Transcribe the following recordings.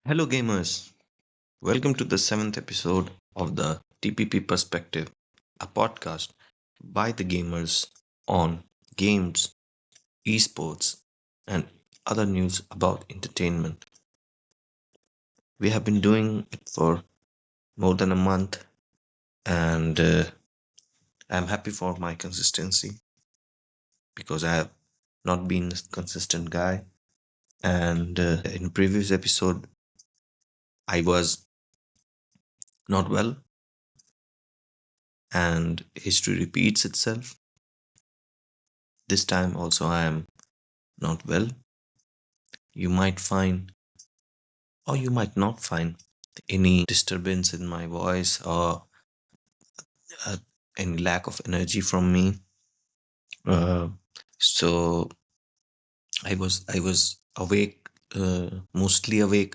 Hello, gamers. Welcome to the seventh episode of the TPP Perspective, a podcast by the gamers on games, esports, and other news about entertainment. We have been doing it for more than a month, and I'm happy for my consistency because I have not been a consistent guy. And in previous episode, I was not well, and history repeats itself. This time also, I am not well. You might find, or you might not find, any disturbance in my voice or uh, any lack of energy from me. Uh, so I was awake, mostly awake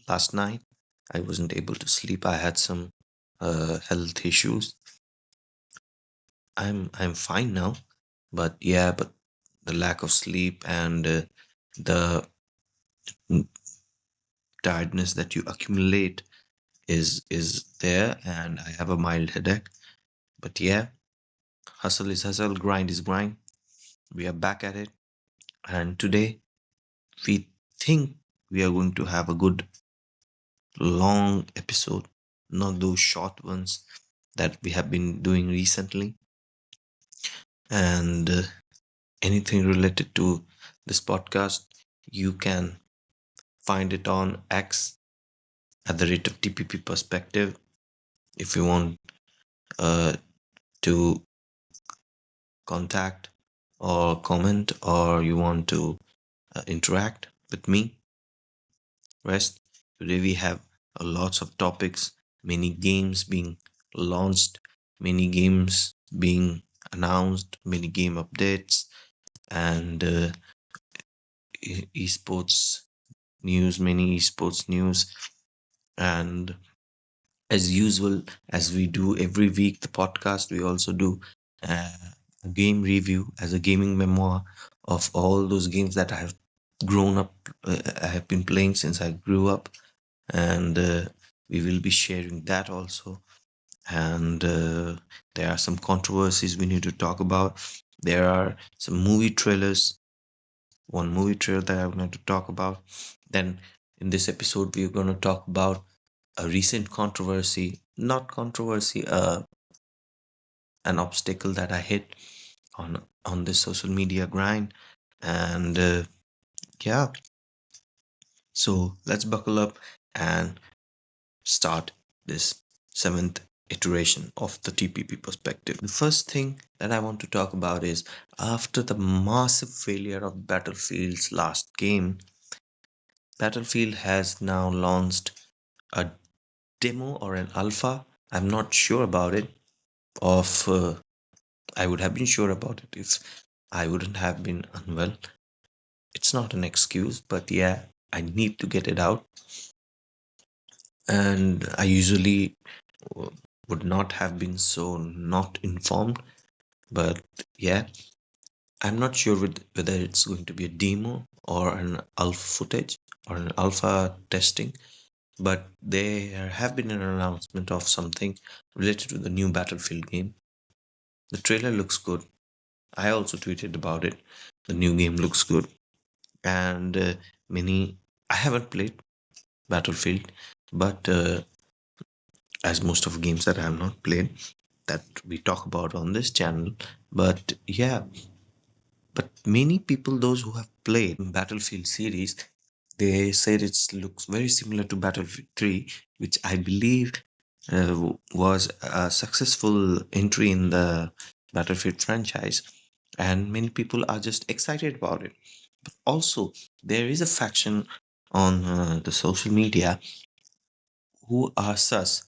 last night. I wasn't able to sleep. I had some health issues. I'm fine now, but yeah, but the lack of sleep and the tiredness that you accumulate is there, and I have a mild headache. But yeah, hustle is hustle, grind is grind. We are back at it, and today we think we are going to have a good long episode, not those short ones that we have been doing recently. And anything related to this podcast, you can find it on X at the rate of TPP Perspective. If you want to contact or comment, or you want to interact with me, rest. Today we have lots of topics, many games being launched, many games being announced, many game updates, and esports news, many esports news. And as usual, as we do every week, the podcast, we also do uh, a game review as a gaming memoir of all those games that I have grown up, I have been playing since I grew up, and we will be sharing that also. And there are some controversies we need to talk about. There are some movie trailers, one movie trailer that I'm going to talk about. Then in this episode, we're going to talk about a recent controversy, not controversy, an obstacle that I hit on this social media grind. And yeah, so let's buckle up and start this seventh iteration of the TPP perspective. The first thing that I want to talk about is, after the massive failure of Battlefield's last game, Battlefield has now launched a demo or an alpha. I'm not sure about it. Of I would have been sure about it if I wouldn't have been unwell. It's not an excuse, but yeah, I need to get it out. And I usually would not have been so not informed, but yeah, I'm not sure whether it's going to be a demo or an alpha footage or an alpha testing, but there have been an announcement of something related to the new Battlefield game. The trailer looks good. I also tweeted about it. The new game looks good, and many. I haven't played Battlefield, but as most of games that I have not played that we talk about on this channel. But yeah, but many people, those who have played Battlefield series, they said it looks very similar to Battlefield 3, which I believe was a successful entry in the Battlefield franchise. And many people are just excited about it. But also, there is a faction on the social media who are sus,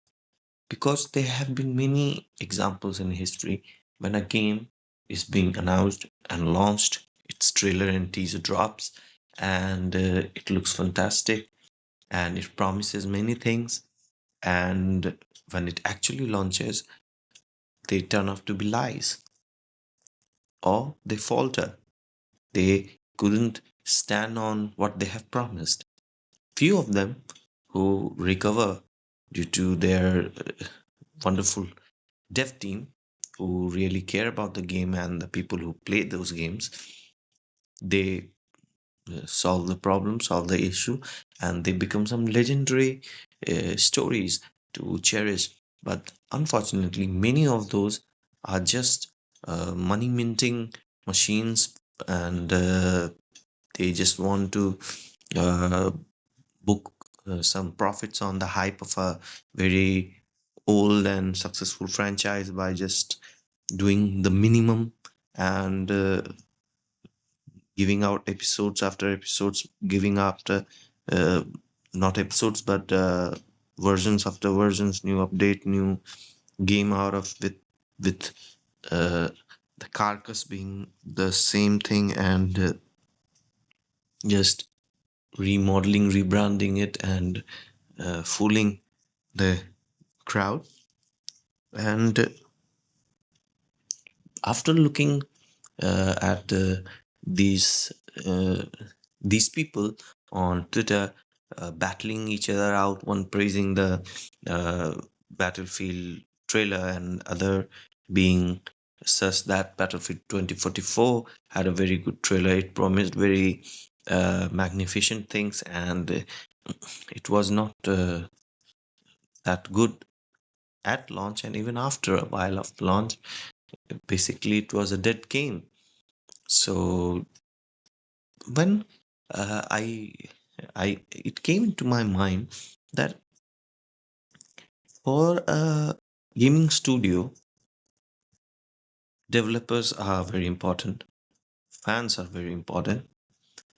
because there have been many examples in history when a game is being announced and launched, its trailer and teaser drops, and it looks fantastic and it promises many things. And when it actually launches, they turn out to be lies, or they falter. They couldn't stand on what they have promised. Few of them who recover due to their wonderful dev team who really care about the game and the people who play those games. They solve the problem, solve the issue, and they become some legendary stories to cherish. But unfortunately, many of those are just money minting machines, and they just want to uh, book some profits on the hype of a very old and successful franchise by just doing the minimum and giving out episodes after episodes, giving after uh, not episodes but versions after versions, new update, new game out of with uh, the carcass being the same thing, and just remodeling, rebranding it, and fooling the crowd. And after looking at these uh, these people on Twitter battling each other out, one praising the uh, Battlefield trailer and other being such that Battlefield 2044 had a very good trailer. It promised very magnificent things, and it was not that good at launch, and even after a while of launch, basically it was a dead game. So when I it came into my mind that for a gaming studio, developers are very important, fans are very important,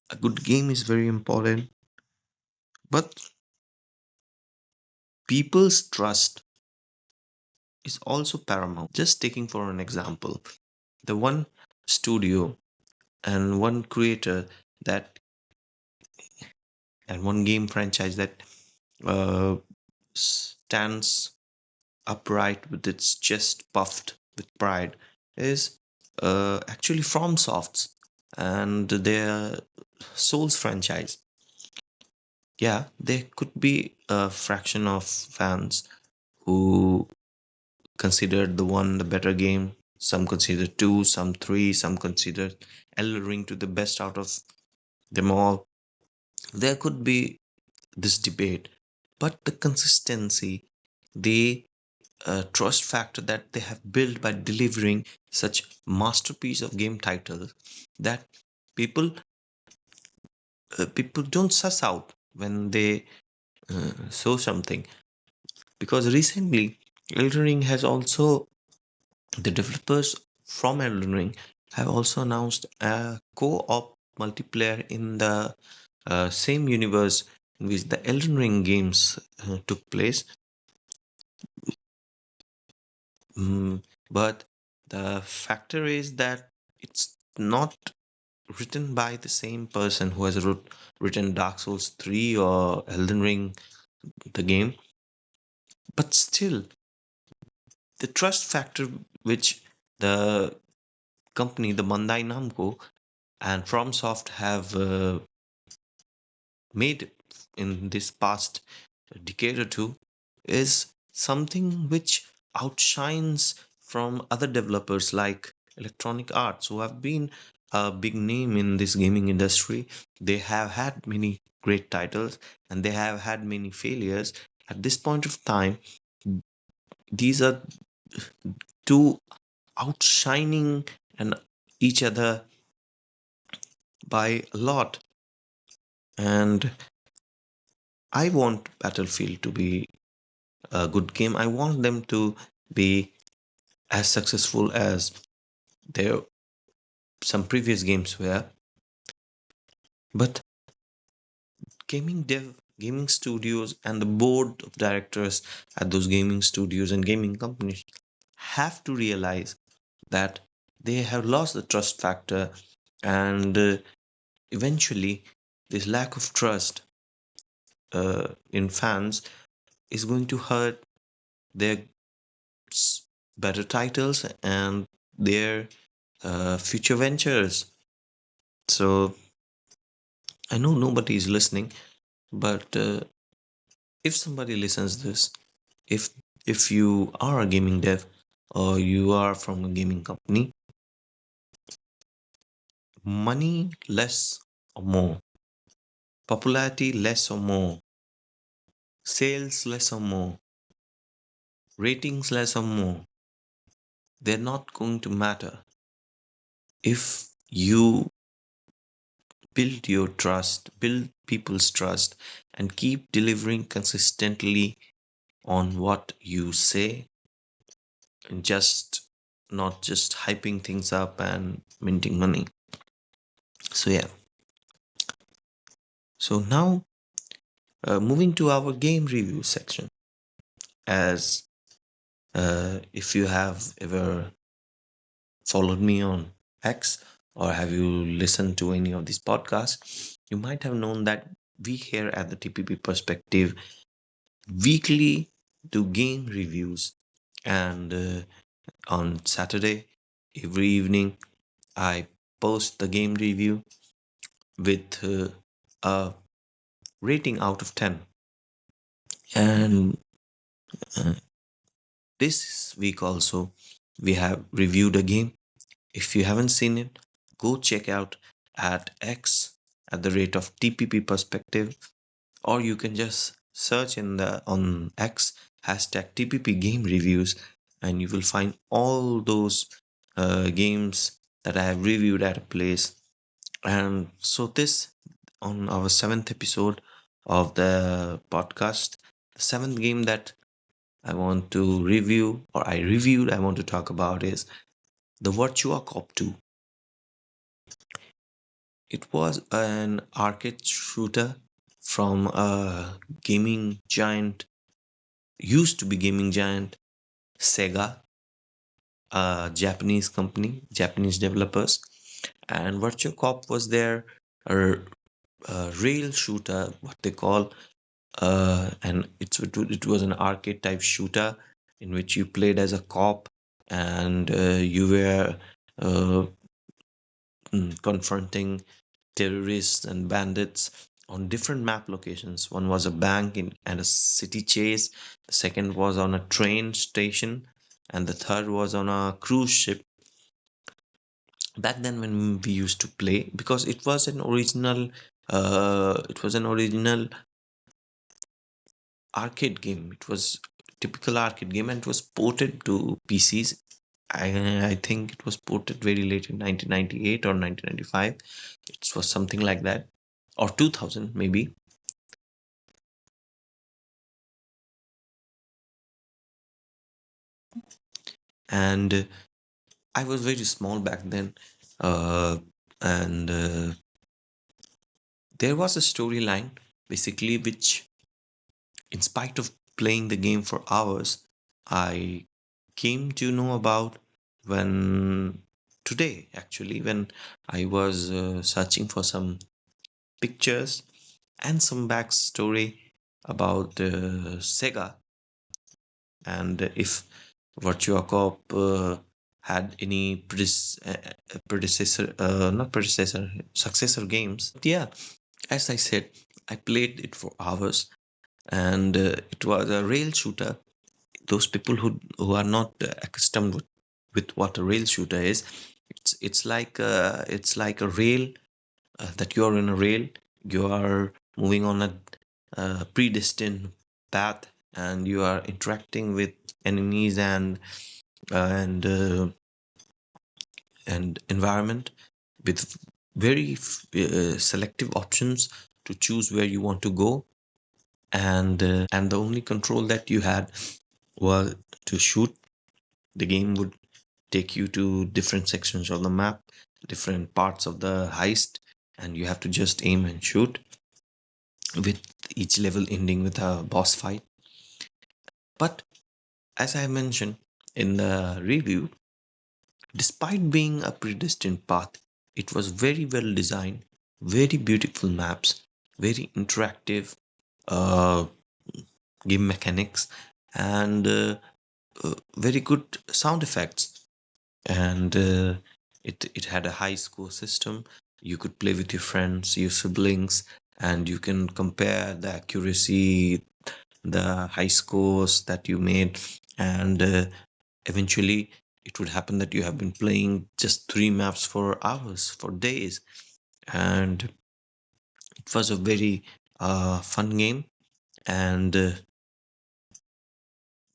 a good game is very important, but people's trust is also paramount. Just taking for an example, the one studio and one creator that and one game franchise that uh, stands upright with its chest puffed with pride is actually FromSoft's and their Souls franchise. Yeah, there could be a fraction of fans who considered the one the better game. Some consider two, some three, some consider Elden Ring to the best out of them all. There could be this debate, but the consistency, the trust factor that they have built by delivering such masterpiece of game titles that people people don't suss out when they show something, because recently Elden Ring has also the developers from Elden Ring have also announced a co-op multiplayer in the same universe in which the Elden Ring games took place. But the factor is that it's not written by the same person who has written Dark Souls 3 or Elden Ring, the game, but still, the trust factor which the company, the Bandai Namco and FromSoft have made in this past decade or two is something which outshines from other developers like Electronic Arts, who have been a big name in this gaming industry. They have had many great titles and they have had many failures. At this point of time, these are two outshining and each other by a lot. And I want Battlefield to be a good game. I want them to be as successful as their some previous games were. But gaming studios and the board of directors at those gaming studios and gaming companies have to realize that they have lost the trust factor, and eventually this lack of trust in fans is going to hurt their better titles and their future ventures. So I know nobody is listening, But if somebody listens this, if if you are a gaming dev or you are from a gaming company, money less or more, popularity less or more, sales less or more, ratings less or more, they're not going to matter if you build your trust, build people's trust, and keep delivering consistently on what you say, and just not just hyping things up and minting money. So yeah. So now, moving to our game review section. As if you have ever followed me on X, or have you listened to any of these podcasts, you might have known that we here at the TPP Perspective weekly do game reviews. And on Saturday, every evening, I post the game review with a rating out of 10. And uh, this week also, we have reviewed a game. If you haven't seen it, go check out at X at the rate of TPP Perspective, or you can just search in the on X hashtag TPP Game Reviews, and you will find all those games that I have reviewed at a place. And so this on our seventh episode of the podcast, the seventh game that I want to review, or I reviewed, I want to talk about is the Virtua Cop 2. It was an arcade shooter from a gaming giant, used to be gaming giant, Sega, a Japanese company, Japanese developers. And Virtua Cop was their uh, rail shooter, what they call, and it was an arcade type shooter in which you played as a cop, and you were uh, confronting terrorists and bandits on different map locations. One was a bank and a city chase, the second was on a train station, and the third was on a cruise ship. Back then when we used to play, because it was an original arcade game. It was typical arcade game, and it was ported to PCs. I think it was ported very late in 1998 or 1995. It was something like that, or 2000 maybe. And I was very small back then, and there was a storyline basically which, in spite of playing the game for hours, I came to know about when today actually, when I was searching for some pictures and some backstory about Sega, and if Virtua Cop had any predecessor, not predecessor, successor games. But yeah, as I said, I played it for hours, and it was a rail shooter. Those people who are not accustomed with what a rail shooter is, it's like a rail, that you are in a rail, you are moving on a predestined path, and you are interacting with enemies and and environment with very selective options to choose where you want to go, and the only control that you had was to shoot. The game would take you to different sections of the map, different parts of the heist, and you have to just aim and shoot, with each level ending with a boss fight. But as I mentioned in the review, despite being a predestined path, it was very well designed, very beautiful maps, very interactive uh, game mechanics, and very good sound effects. And it had a high score system. You could play with your friends, your siblings, and you can compare the accuracy, the high scores that you made, and eventually it would happen that you have been playing just three maps for hours, for days, and it was a very fun game. And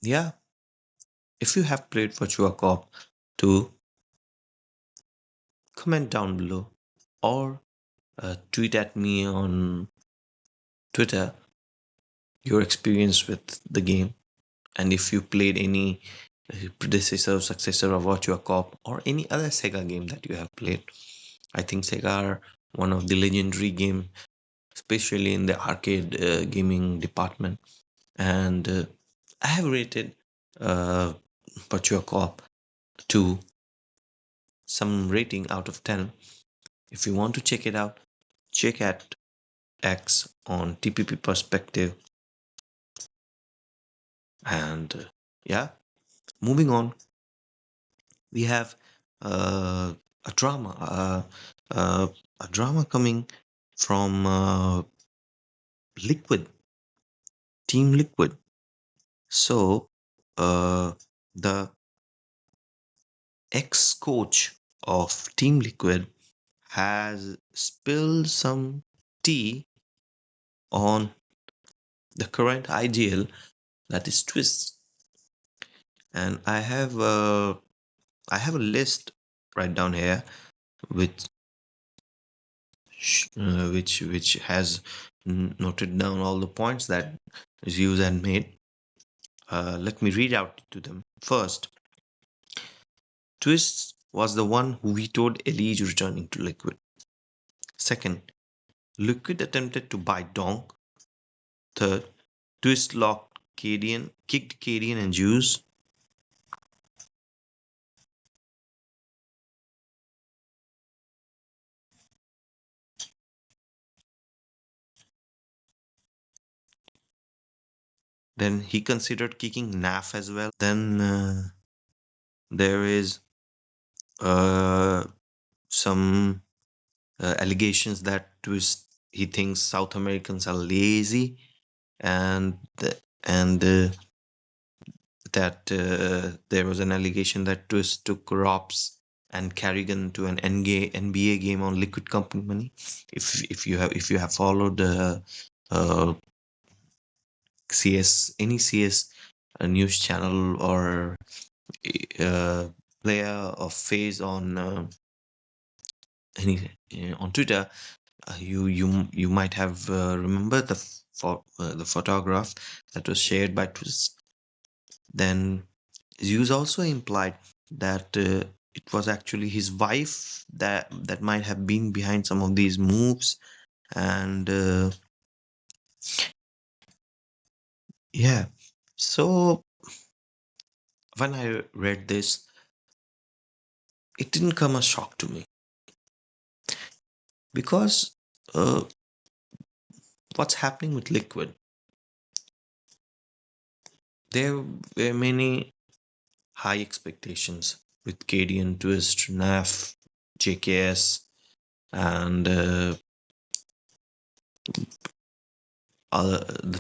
yeah, if you have played Virtua Cop 2, comment down below or tweet at me on Twitter your experience with the game, and if you played any predecessor, successor of Virtua Cop or any other Sega game that you have played. I think Sega are one of the legendary game, especially in the arcade gaming department. And I have rated uh, Virtua Cop to some rating out of 10. If you want to check it out, check at X on TPP perspective. And yeah, moving on, we have uh, a drama, a drama coming from Liquid, Team Liquid. So the ex-coach of Team Liquid has spilled some tea on the current ideal, that is Twistzz. And I have a list right down here with which has noted down all the points that Zeus had made. Let me read out to them. First, Twistzz was the one who vetoed Elite returning to Liquid. Second, Liquid attempted to buy Donk. Third, Twistzz kicked Cadian and Zeus. Then he considered kicking Naf as well. Then there is uh, some allegations that he thinks South Americans are lazy, and that there was an allegation that Twist took Rops and Carrigan to an NBA game on liquid company money. If you have followed uh, CS any CS news channel or uh, player of phase on any on Twitter, you might have remembered the photograph that was shared by Twist. Then Zeus also implied that it was actually his wife that might have been behind some of these moves, and yeah. So when I read this, it didn't come as shock to me because uh, what's happening with Liquid? There were many high expectations with KD and Twist, NAF, JKS, and the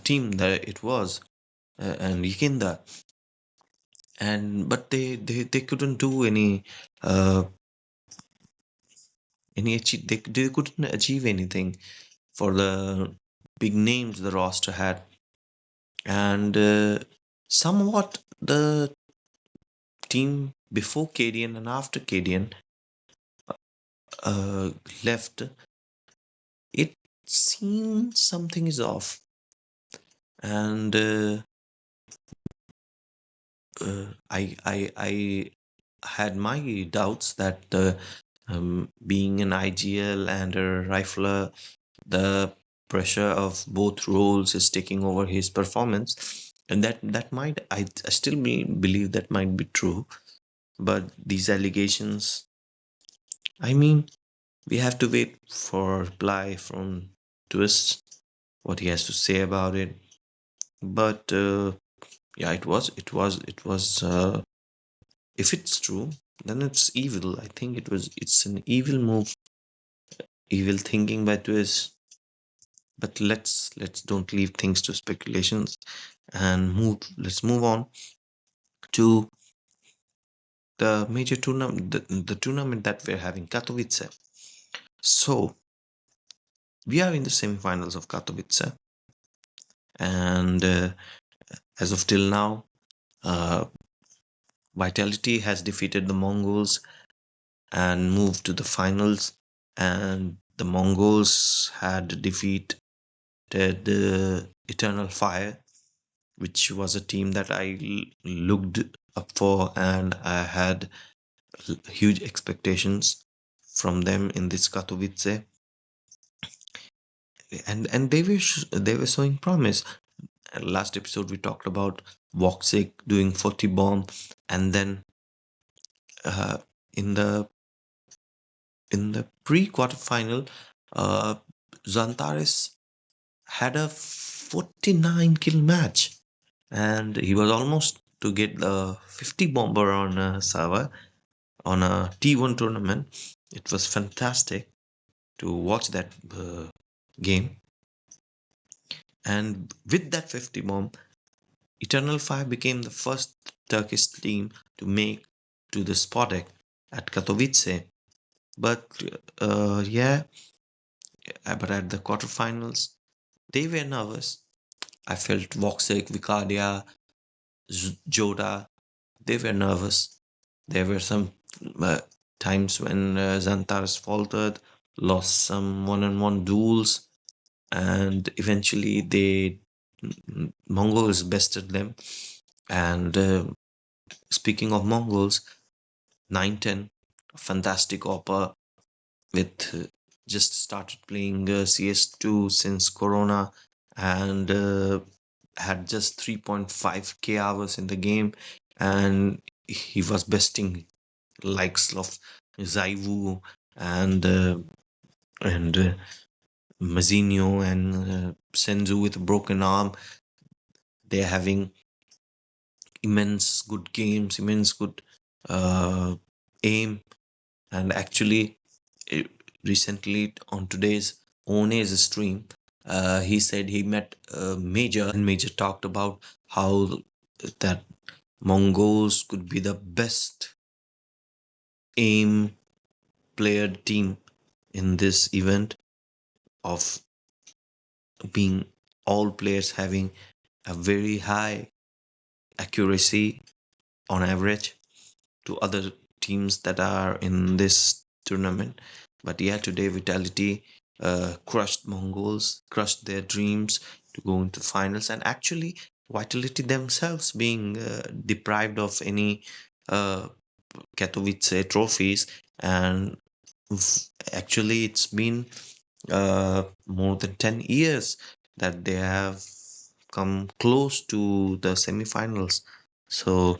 team that it was, and Yikinda, and but they couldn't do uh they couldn't achieve anything for the big names the roster had, and somewhat the team before Cadian and after Cadian uh, left, it seems something is off, and I had my doubts that being an IGL and a rifler, the pressure of both roles is taking over his performance, and that might I still believe that might be true. But these allegations, I mean, we have to wait for reply from Twist, what he has to say about it. But yeah, it was if it's true, then it's evil. I think it's an evil move, evil thinking by Twist. But let's don't leave things to speculations and move. Let's move on to the major tournament, the tournament that we're having, Katowice. So we are in the semifinals of Katowice, and as of till now, uh, Vitality has defeated the Mongols and moved to the finals. And the Mongols had defeated Eternal Fire, which was a team that I looked up for, and I had huge expectations from them in this Katowice, and they were showing promise. Last episode we talked about Voxic doing 40 bomb, and then uh, in the pre-quarterfinal, uh, Zantares had a 49 kill match, and he was almost to get the 50 bomber on a server on a T1 tournament. It was fantastic to watch that game. And with that 50 bomb, Eternal Fire became the first Turkish team to make to the Spodek at Katowice. But yeah, but at the quarterfinals, they were nervous. I felt Voxic, Vicadia, Joda, they were nervous. There were some uh, times when Xanthars faltered, lost some one-on-one duels, and eventually Mongols bested them. And speaking of Mongols, 910, a fantastic opera with just started playing CS2 since Corona, and had just 3.5k hours in the game, and he was besting likes of Zaiwu and Mazinho and Senzu with a broken arm. They're having immense good games, immense good uh, aim, and actually, eh, recently on today's One's stream, he said he met Major, and Major talked about how that Mongols could be the best aim player team in this event, of being all players having a very high accuracy on average to other teams that are in this tournament. But yeah, today Vitality crushed Mongols, crushed their dreams to go into finals, and actually Vitality themselves being deprived of any uh, Katowice trophies, and actually it's been more than 10 years that they have come close to the semifinals. So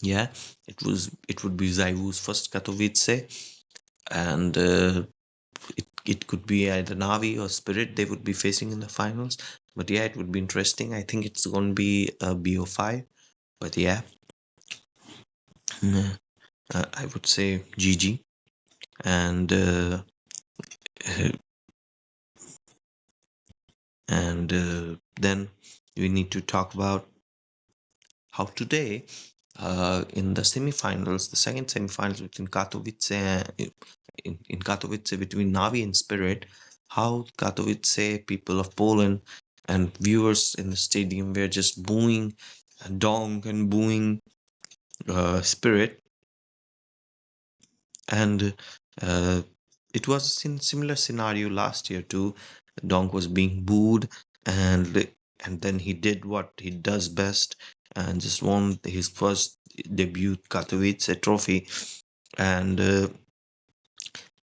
yeah, it would be Zaiwu's first Katowice, and it could be either Navi or Spirit they would be facing in the finals. But yeah, it would be interesting. I think it's going to be a BO5. But yeah, mm, I would say GG. And then we need to talk about how today, in the semifinals, the second semifinals between Katowice, in Katowice between Navi and Spirit, how Katowice people of Poland and viewers in the stadium were just booing Donk and booing Spirit, and uh, it was in similar scenario last year too. Donk was being booed, and then he did what he does best and just won his first debut Katowice trophy. And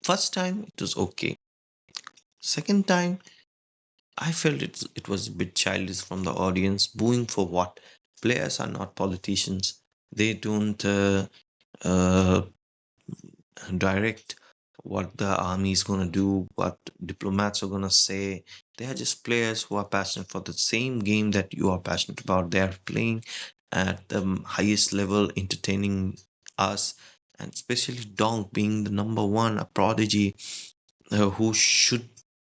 first time it was okay. Second time, I felt it was a bit childish from the audience. Booing for what? Players are not politicians. They don't uh, direct what the army is going to do, what diplomats are going to say. They are just players who are passionate for the same game that you are passionate about. They are playing at the highest level, entertaining us, and especially Donk being the number one, a prodigy who should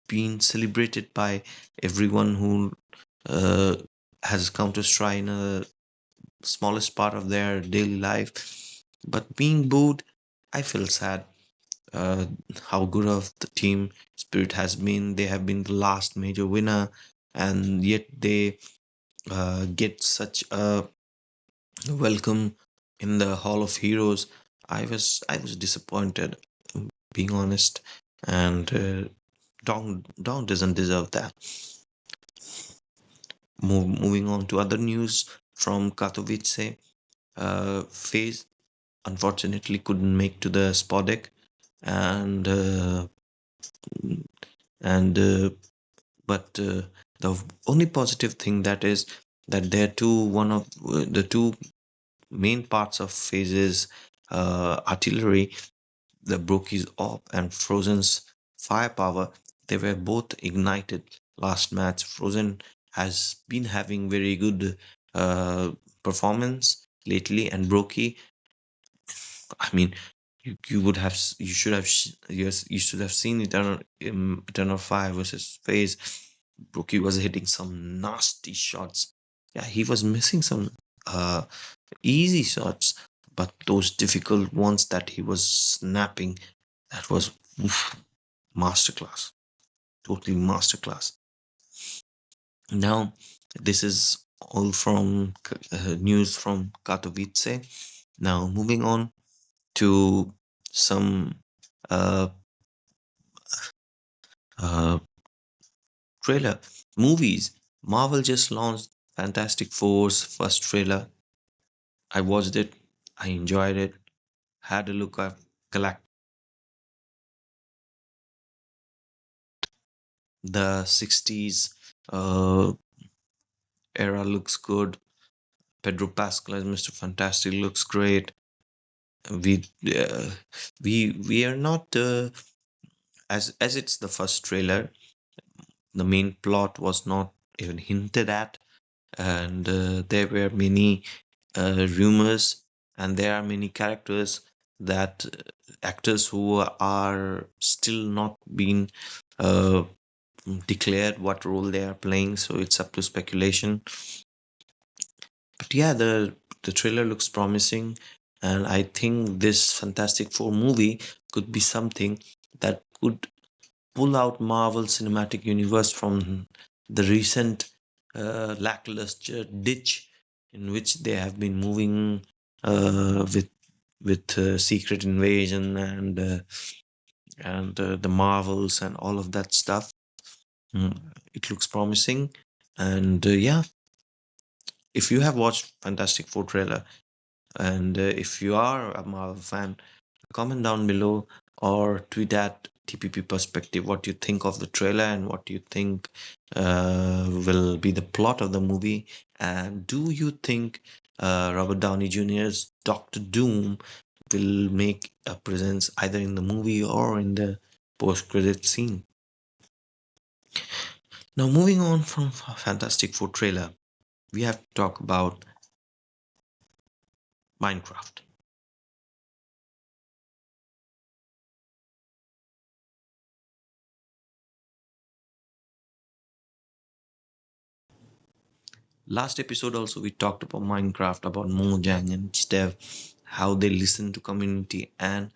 been celebrated by everyone who uh, has Counter Strike in a smallest part of their daily life. But being booed, I feel sad. Uh, how good of the team spirit has been. They have been the last major winner, and yet they get such a welcome in the Hall of Heroes. I was disappointed, being honest, and Dong doesn't deserve that. Moving on to other news from Katowice, phase unfortunately couldn't make to the Spodek, and and but the only positive thing that is that they're two one of the two main parts of phases artillery, the Brokey's op and Frozen's firepower, they were both ignited last match. Frozen has been having very good uh, performance lately, and Brokey, I mean, you would have you should have yes, you should have seen Eternal Fire versus Phase. Brokey was hitting some nasty shots. Yeah, he was missing some uh easy shots, but those difficult ones that he was snapping, that was oof, masterclass, totally masterclass. Now, this is all from news from Katowice. Now, moving on to some uh, uh, trailer movies. Marvel just launched Fantastic Four's first trailer. I watched it, I enjoyed it, had a look at Galact. The 60s era looks good. Pedro Pascal as Mr. Fantastic looks great. We uh, we are not as it's the first trailer. The main plot was not even hinted at, and there were many rumors, and there are many characters that actors who are still not been uh, declared what role they are playing. So it's up to speculation. But yeah, the trailer looks promising, and I think this Fantastic Four movie could be something that could pull out Marvel Cinematic Universe from the recent lackluster ditch in which they have been moving with Secret Invasion and the Marvels and all of that stuff. It looks promising, and yeah, if you have watched Fantastic Four trailer, and if you are a Marvel fan, comment down below or tweet at TPP Perspective what you think of the trailer and what you think will be the plot of the movie. And do you think Robert Downey Jr.'s Doctor Doom will make a presence either in the movie or in the post-credit scene? Now, moving on from Fantastic Four trailer, we have to talk about Minecraft. Last episode also we talked about Minecraft, about Mojang and Stev, how they listen to community and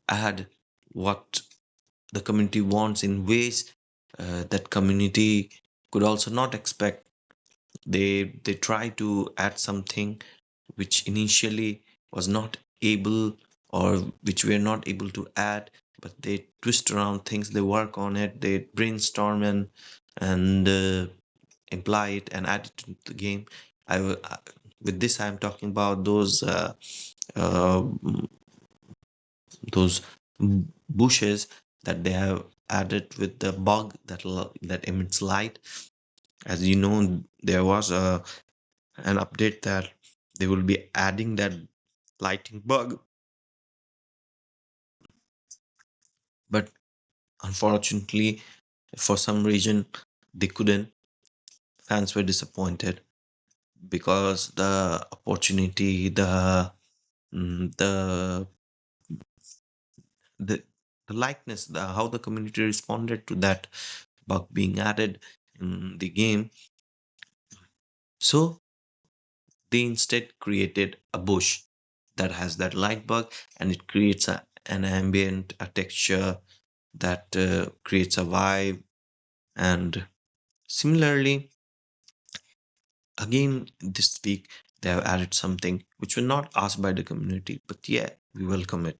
add what the community wants in ways that community could also not expect. They try to add something which initially was not able, or which we are not able to add, but they twist around things, they work on it, they brainstorm and imply it and add it to the game. With this I'm talking about uh, those bushes that they have added with the bug that emits light. As you know, there was an update that they will be adding that lighting bug, but unfortunately, for some reason, they couldn't. Fans were disappointed because the opportunity, mm, the the likeness, how the community responded to that bug being added in the game. So they instead created a bush that has that light bug, and it creates an ambient, a texture that creates a vibe. And similarly, again this week they have added something which were not asked by the community, but yeah, we welcome it.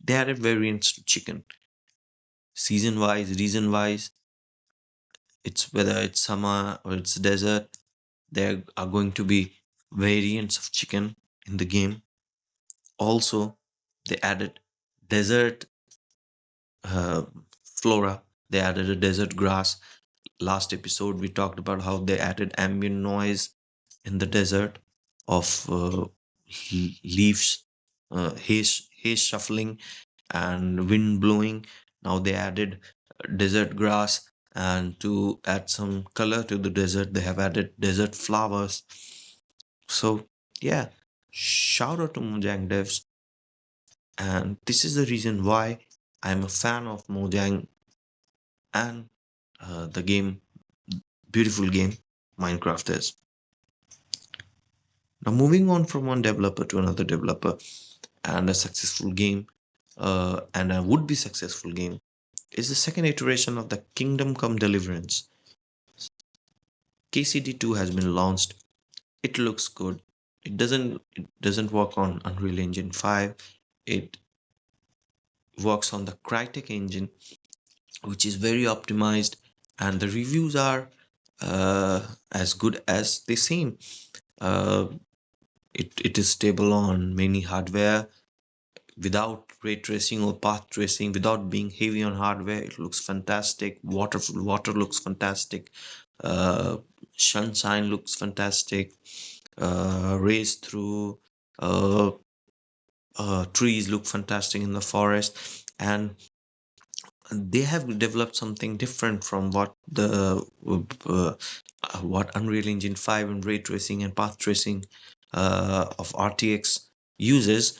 They added variants to chicken, season wise, reason wise. It's whether it's summer or it's desert, there are going to be variants of chicken in the game. Also, they added desert uh, flora. They added a desert grass. Last episode, we talked about how they added ambient noise in the desert of leaves, hay shuffling, and wind blowing. Now they added desert grass, and to add some color to the desert, they have added desert flowers. So, yeah, shout out to Mojang devs. And this is the reason why I'm a fan of Mojang and the game, beautiful game, Minecraft is. Now, moving on from one developer to another developer and a successful game, and a would be successful game, is the second iteration of the Kingdom Come Deliverance. KCD 2 has been launched. It looks good. It doesn't work on Unreal Engine 5. It works on the Crytek engine, which is very optimized, and the reviews are as good as they seem. Uh, it is stable on many hardware without ray tracing or path tracing, without being heavy on hardware. It looks fantastic. Water looks fantastic. Uh, Sunshine looks fantastic. Race through uh, trees look fantastic in the forest, and they have developed something different from what Unreal Engine 5 and ray tracing and path tracing of RTX uses.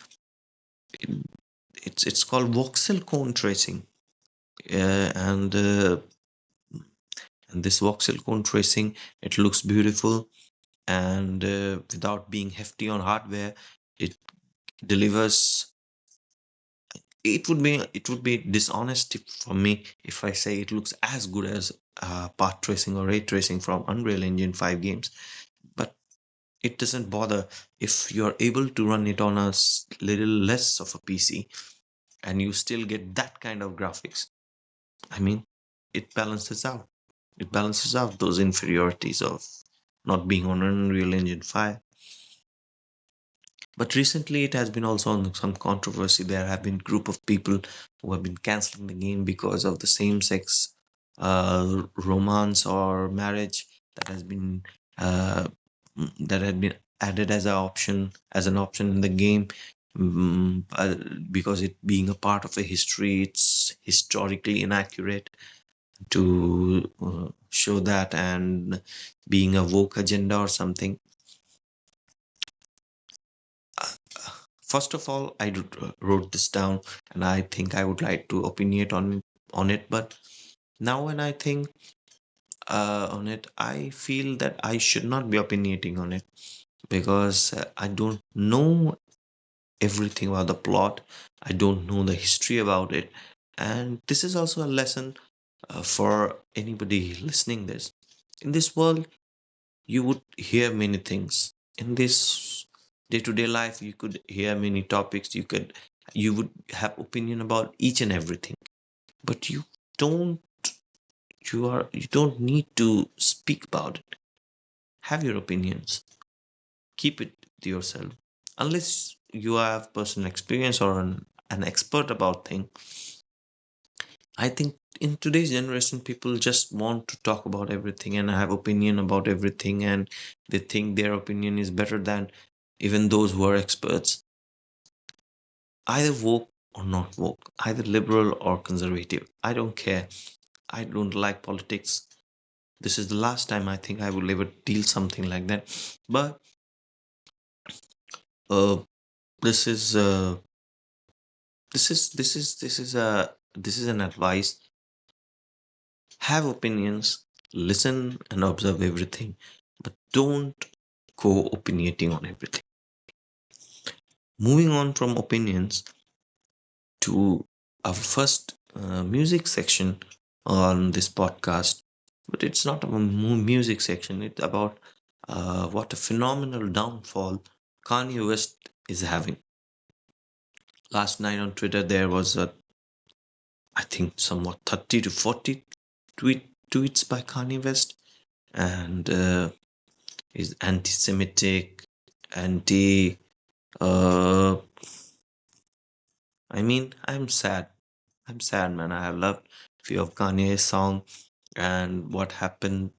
It's called voxel cone tracing, and this voxel cone tracing, it looks beautiful, and without being hefty on hardware, it delivers. It would be dishonest for me if I say it looks as good as path tracing or ray tracing from Unreal Engine 5 games, but it doesn't bother if you're able to run it on a little less of a PC and you still get that kind of graphics. I mean, it balances out. It balances out those inferiorities of not being on Unreal Engine 5. But recently, it has been also on some controversy. There have been group of people who have been canceling the game because of the same-sex romance or marriage that has been uh, that had been added as an option in the game. Because it being a part of a history, it's historically inaccurate to show that, and being a woke agenda or something. First of all, I wrote this down, and I think I would like to opinionate on it. But now, when I think on it, I feel that I should not be opinionating on it because I don't know everything about the plot. I don't know the history about it, and this is also a lesson for anybody listening this. In this world, you would hear many things. In this day-to-day life, you could hear many topics. You would have opinion about each and everything, but don't you don't need to speak about it. Have your opinions, keep it to yourself, unless you have personal experience or an expert about thing. I think in today's generation, people just want to talk about everything and have opinion about everything, and they think their opinion is better than even those who are experts. Either woke or not woke, either liberal or conservative. I don't care. I don't like politics. This is the last time I think I will ever deal something like that. But uh, this is this is a this is an advice. Have opinions, listen and observe everything, but don't go opinionating on everything. Moving on from opinions to our first music section on this podcast, but it's not a music section, it's about what a phenomenal downfall Kanye West is having. Last night on Twitter, there was I think, somewhat 30 to 40 tweets by Kanye West, and is anti-Semitic, anti. Uh, I mean, I'm sad. I'm sad, man. I have loved few of Kanye's song, and what happened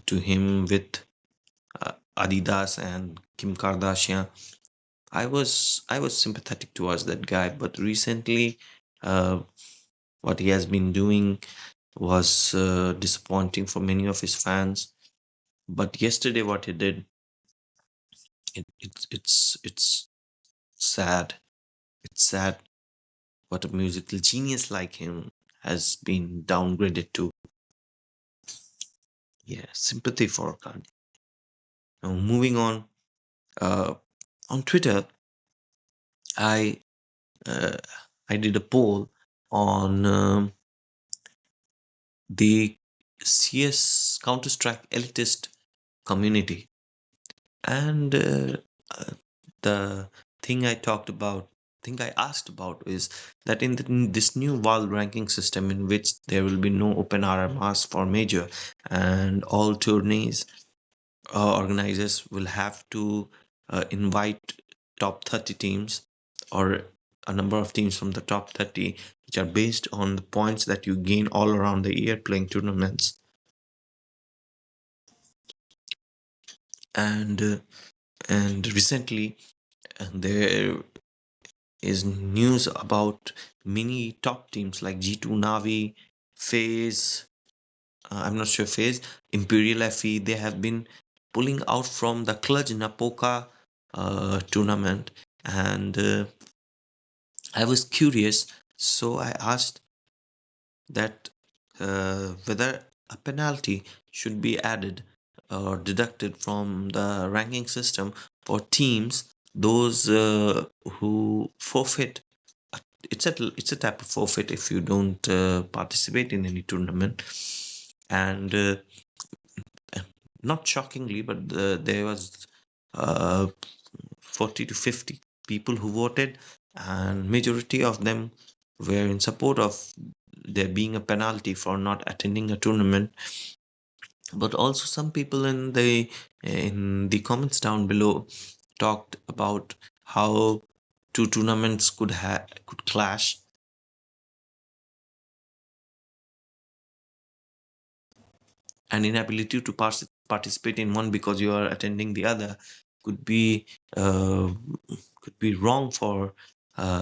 to him with Adidas and Kim Kardashian. I was sympathetic towards that guy, but recently, uh, what he has been doing was disappointing for many of his fans. But yesterday, what he did, it's sad. It's sad what a musical genius like him has been downgraded to. Yeah, sympathy for Kanye. Now, moving uh, on Twitter, I uh, I did a poll on the CS Counter Strike elitist community, and uh, the thing I talked about, thing I asked about is that in this new world ranking system in which there will be no open RMRs for major, and all tourneys organizers will have to invite top 30 teams, or a number of teams from the top 30, which are based on the points that you gain all around the year playing tournaments. And uh, and recently, there is news about many top teams like G2 Navi, FaZe, I'm not sure, FaZe, Imperial FE. They have been pulling out from the Clutch Napoca tournament, and I was curious, so I asked that whether a penalty should be added or deducted from the ranking system for teams, those who forfeit. It's a type of forfeit if you don't participate in any tournament, and not shockingly, but there was uh, 40 to 50 people who voted, and majority of them were in support of there being a penalty for not attending a tournament. But also some people in the comments down below talked about how two tournaments could clash, and inability to participate in one because you are attending the other could be uh, could be wrong for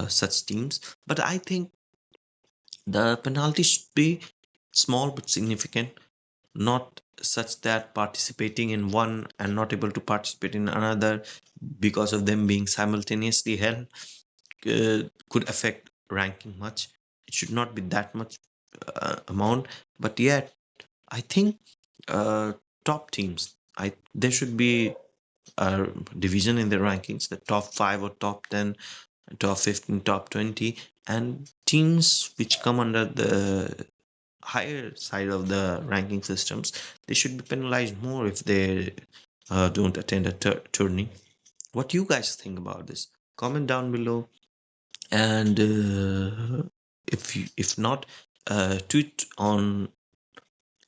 such teams. But I think the penalty should be small but significant, not such that participating in one and not able to participate in another because of them being simultaneously held could affect ranking much. It should not be that much amount, but yet I think uh, top teams, there should be a division in the rankings, the top 5 or top 10, top 15, top 20, and teams which come under the higher side of the ranking systems, they should be penalized more if they don't attend a tourney. What you guys think about this? Comment down below, and if not, tweet on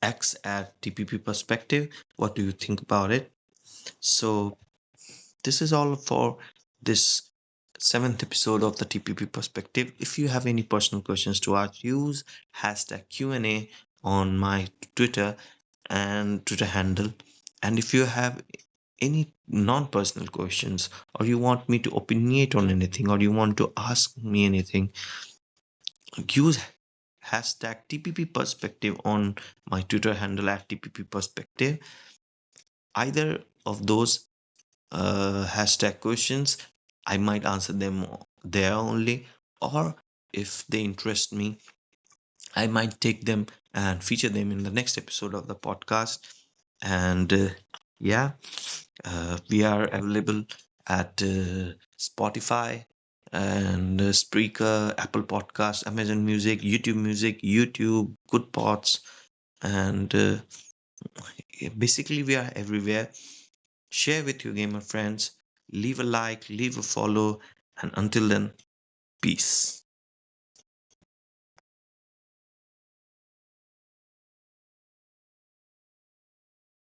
X at TPP Perspective. What do you think about it? So this is all for this seventh episode of the TPP Perspective. If you have any personal questions to ask, use hashtag Q&A on my Twitter and Twitter handle. And if you have any non-personal questions, or you want me to opinionate on anything, or you want to ask me anything, use hashtag TPP Perspective on my Twitter handle at TPP Perspective. Either of those hashtag questions, I might answer them there only, or if they interest me, I might take them and feature them in the next episode of the podcast. And yeah, we are available at Spotify and Spreaker, Apple Podcast, Amazon Music, YouTube, Good Pods, and basically we are everywhere. Share with your gamer friends, leave a like, leave a follow, and until then, peace.